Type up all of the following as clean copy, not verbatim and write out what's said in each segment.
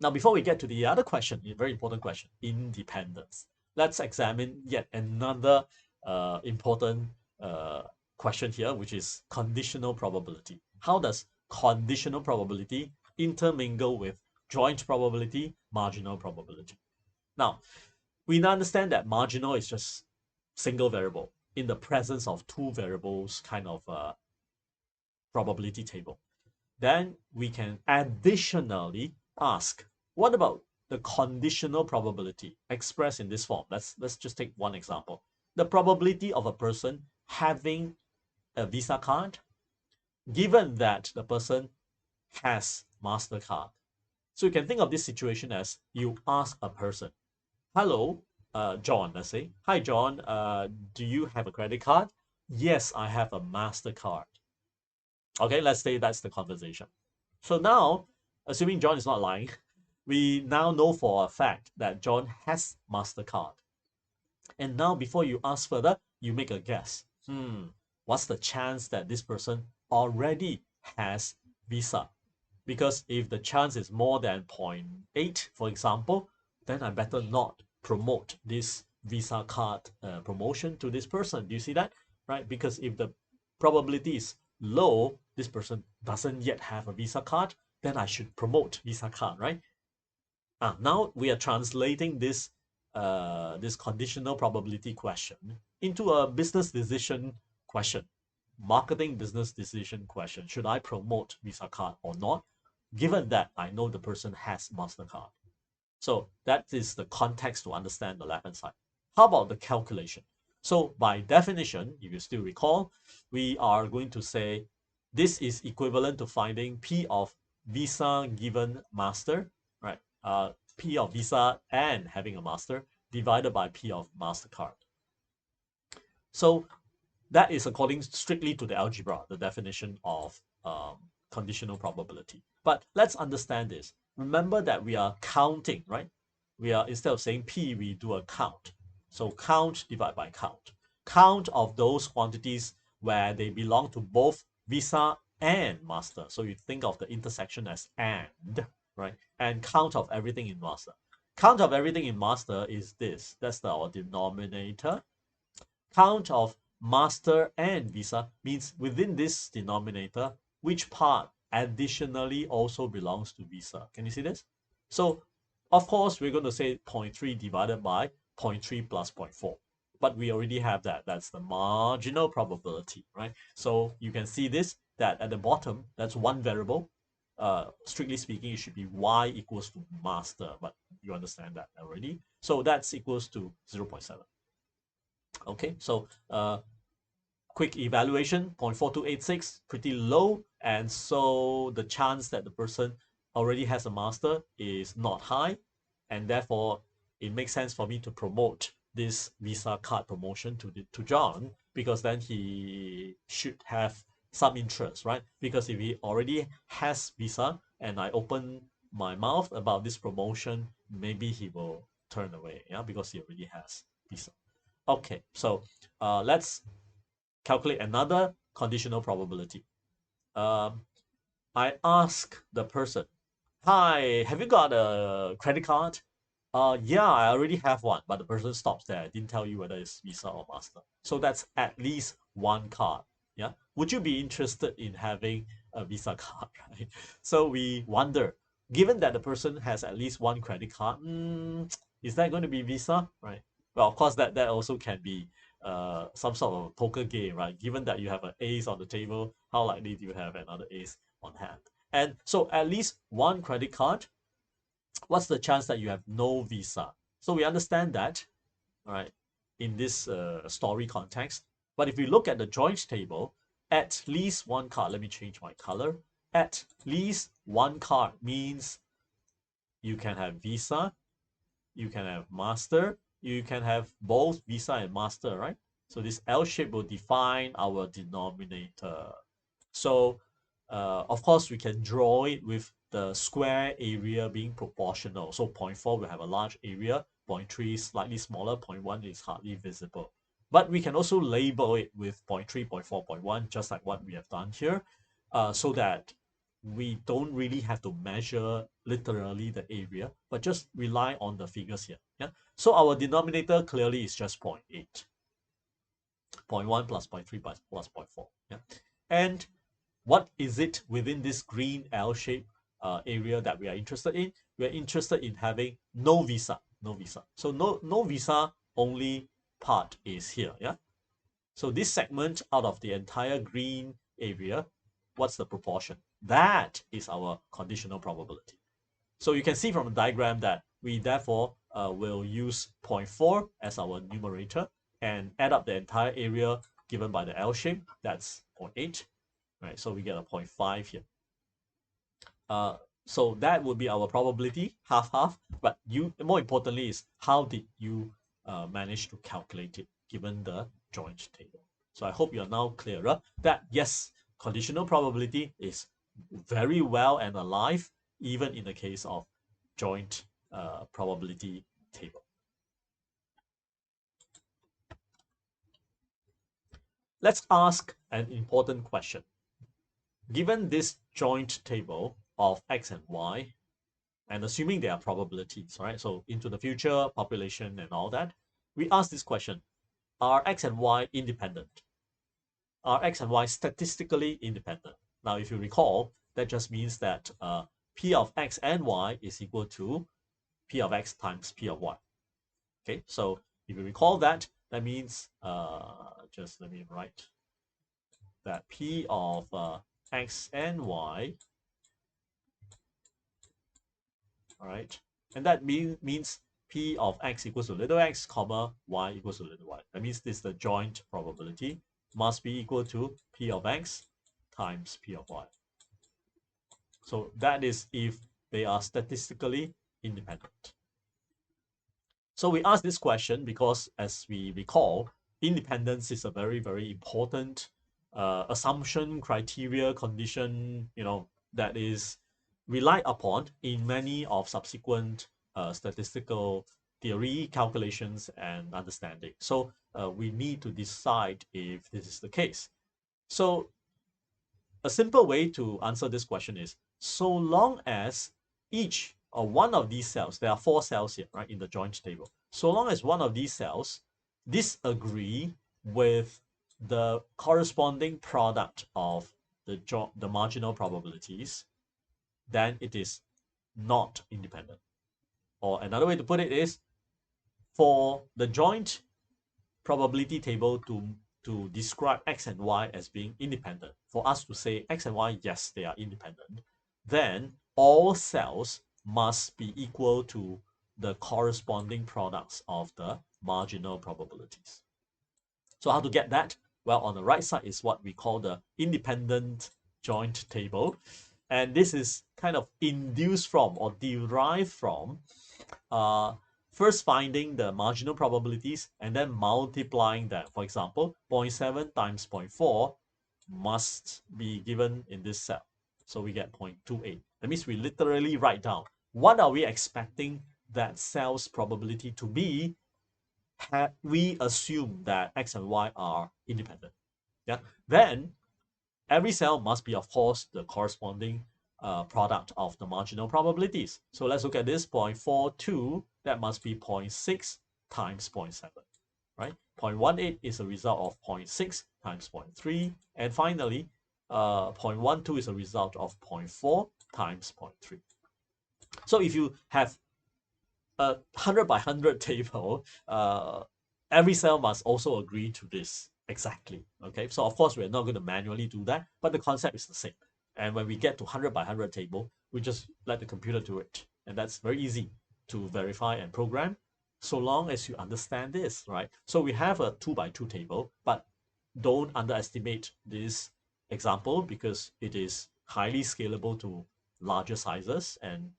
Now, before we get to the other question, a very important question, independence, let's examine yet another important uh, question here, which is conditional probability. How does conditional probability intermingle with joint probability, marginal probability? Now, we now understand that marginal is just single variable in the presence of two variables kind of probability table. Then we can additionally ask, what about the conditional probability expressed in this form? Let's just take one example. The probability of a person having a Visa card, given that the person has MasterCard. So you can think of this situation as you ask a person, hello, John, let's say, hi, John, do you have a credit card? Yes, I have a MasterCard. Okay, let's say that's the conversation. So now, assuming John is not lying, we now know for a fact that John has MasterCard. And now, before you ask further, you make a guess. What's the chance that this person already has Visa? Because if the chance is more than 0.8, for example, then I better not promote this Visa card promotion to this person. Do you see that? Right? Because if the probability is low, this person doesn't yet have a Visa card, then I should promote Visa card, right? Now we are translating this conditional probability question into a business decision question, marketing business decision question. Should I promote Visa card or not, given that I know the person has MasterCard? So that is the context to understand the left-hand side. How about the calculation? So by definition, if you still recall, we are going to say this is equivalent to finding P of Visa given master, right? P of Visa and having a master divided by P of MasterCard. So that is according strictly to the algebra, the definition of conditional probability. But let's understand this. Remember that we are counting, right? We are, instead of saying P, we do a count. So count divided by count. Count of those quantities where they belong to both Visa and Master. So you think of the intersection as and, right? And count of everything in Master. Count of everything in Master is this. That's our denominator. Count of Master and Visa means within this denominator, which part additionally also belongs to Visa. Can you see this? So, of course, we're going to say 0.3 divided by 0.3 plus 0.4. But we already have that. That's the marginal probability, right? So you can see this, that at the bottom, that's one variable. Strictly speaking, it should be y equals to master, but you understand that already. So that's equals to 0.7. Okay, so quick evaluation, 0.4286, pretty low. And so the chance that the person already has a master is not high. And therefore, it makes sense for me to promote this Visa card promotion to John, because then he should have some interest, right? Because if he already has Visa and I open my mouth about this promotion, maybe he will turn away, yeah, because he already has Visa. Okay, so let's calculate another conditional probability. Um, I ask the person, hi, have you got a credit card? Yeah, I already have one, but the person stops there. I didn't tell you whether it's Visa or Master. So that's at least one card. Yeah. Would you be interested in having a Visa card, right? So we wonder, given that the person has at least one credit card, is that going to be Visa, right? Well, of course, that also can be some sort of poker game, right? Given that you have an ace on the table, how likely do you have another ace on hand? And so at least one credit card, what's the chance that you have no Visa? So we understand that, right, in this story context. But if we look at the joint table, at least one card, let me change my color. At least one card means you can have Visa, you can have Master, you can have both Visa and Master, right? So this L shape will define our denominator. So of course, we can draw it with the square area being proportional. So 0.4 will have a large area, 0.3 is slightly smaller, 0.1 is hardly visible. But we can also label it with 0.3, 0.4, 0.1, just like what we have done here, so that we don't really have to measure literally the area, but just rely on the figures here. Yeah. So our denominator clearly is just 0.8. 0.1 plus 0.3 plus 0.4. Yeah. And what is it within this green L shape area that we are interested in? We are interested in having no visa. No visa. So no visa only part is here. Yeah. So this segment out of the entire green area, what's the proportion? That is our conditional probability. So you can see from the diagram that we therefore will use 0.4 as our numerator and add up the entire area given by the L shape. That's 0.8, right? So we get a 0.5 here. So that would be our probability, half-half. But more importantly is how did you manage to calculate it given the joint table? So I hope you're now clearer that yes, conditional probability is very well and alive even in the case of joint probability table. Let's ask an important question. Given this joint table of x and y, and assuming there are probabilities, right? So into the future, population and all that, we ask this question, are x and y independent? Are x and y statistically independent? Now, if you recall, that just means that p of x and y is equal to p of x times p of y. Okay, so if you recall that, that means, just let me write that p of x and y, all right, and that means p of x equals to little x, comma, y equals to little y. That means this is the joint probability must be equal to p of x times p of y. So that is if they are statistically independent. So we ask this question because, as we recall, independence is a very, very important assumption, criteria, condition, that is relied upon in many of subsequent statistical theory, calculations, and understanding. So we need to decide if this is the case. So a simple way to answer this question is, so long as each or one of these cells, there are 4 cells here, right, in the joint table. So long as one of these cells disagree with the corresponding product of the marginal probabilities, then it is not independent. Or another way to put it is, for the joint probability table to describe x and y as being independent, for us to say x and y, yes, they are independent, then all cells must be equal to the corresponding products of the marginal probabilities. So how to get that? Well, on the right side is what we call the independent joint table. And this is kind of induced from or derived from first finding the marginal probabilities and then multiplying them. For example, 0.7 times 0.4 must be given in this cell. So we get 0.28. That means we literally write down what are we expecting that cell's probability to be had we assume that x and y are independent. Yeah. Then every cell must be, of course, the corresponding product of the marginal probabilities. So let's look at this 0.42. That must be 0.6 times 0.7, right? 0.18 is a result of 0.6 times 0.3. And finally, 0.12 is a result of 0.4 times 0.3. So if you have a 100 by 100 table, every cell must also agree to this exactly. Okay, so of course we're not going to manually do that, but the concept is the same. And when we get to 100 by 100 table, we just let the computer do it, and that's very easy to verify and program, so long as you understand this, right? So we have a 2 by 2 table, but don't underestimate this example because it is highly scalable to larger sizes and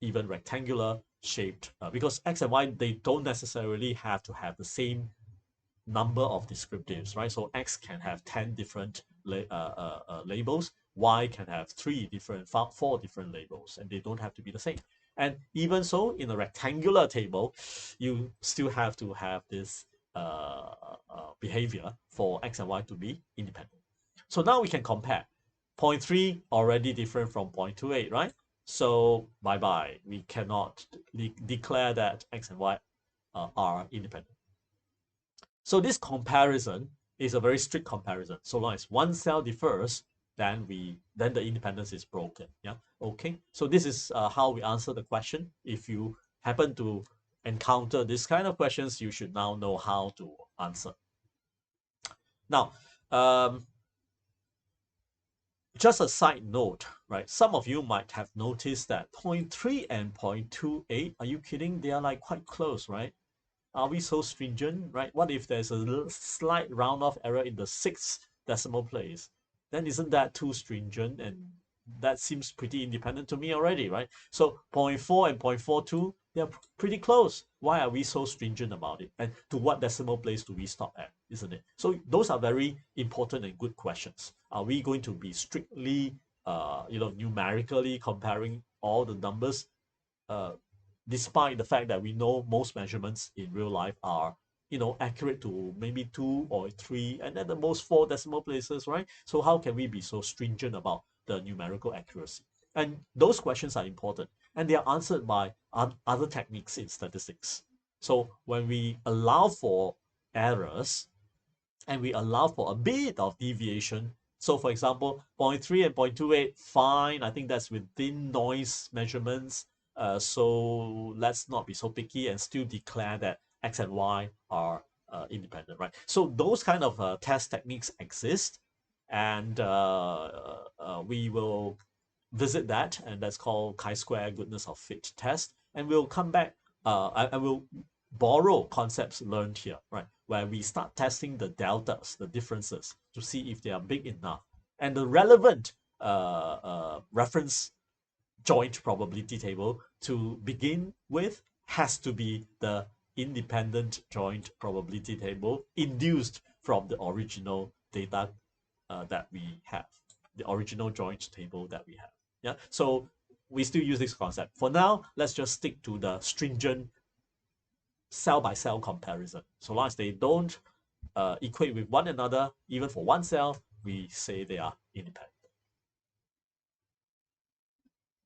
even rectangular shaped, because x and y, they don't necessarily have to have the same number of descriptives, right? So x can have 10 different labels, y can have 4 different labels, and they don't have to be the same. And even so, in a rectangular table, you still have to have this behavior for x and y to be independent. So now we can compare. 0.3 already different from 0.28, right? So bye-bye. We cannot declare that X and Y are independent. So this comparison is a very strict comparison. So long as one cell differs, then the independence is broken. Yeah. Okay. So this is how we answer the question. If you happen to encounter this kind of questions, you should now know how to answer. Now, just a side note, right? Some of you might have noticed that 0.3 and 0.28, are you kidding? They are like quite close, right? Are we so stringent, right? What if there's a little slight round-off error in the 6th decimal place? Then isn't that too stringent? And that seems pretty independent to me already, right? So 0.4 and 0.42, they're pretty close. Why are we so stringent about it? And to what decimal place do we stop at, isn't it? So those are very important and good questions. Are we going to be strictly, numerically comparing all the numbers? Despite the fact that we know most measurements in real life are accurate to maybe 2 or 3 and at the most 4 decimal places, right? So how can we be so stringent about the numerical accuracy? And those questions are important, and they are answered by other techniques in statistics. So when we allow for errors and we allow for a bit of deviation, so for example 0.3 and 0.28, fine, I think that's within noise measurements. So let's not be so picky and still declare that X and Y are independent, right? So those kind of test techniques exist, and we will visit that, and that's called chi-square goodness of fit test, and we'll come back. I will borrow concepts learned here, right, where we start testing the deltas, the differences, to see if they are big enough, and the relevant reference joint probability table to begin with has to be the independent joint probability table induced from the original data that we have, the original joint table that we have. Yeah, so we still use this concept. For now, let's just stick to the stringent cell by cell comparison. So long as they don't equate with one another, even for one cell, we say they are independent.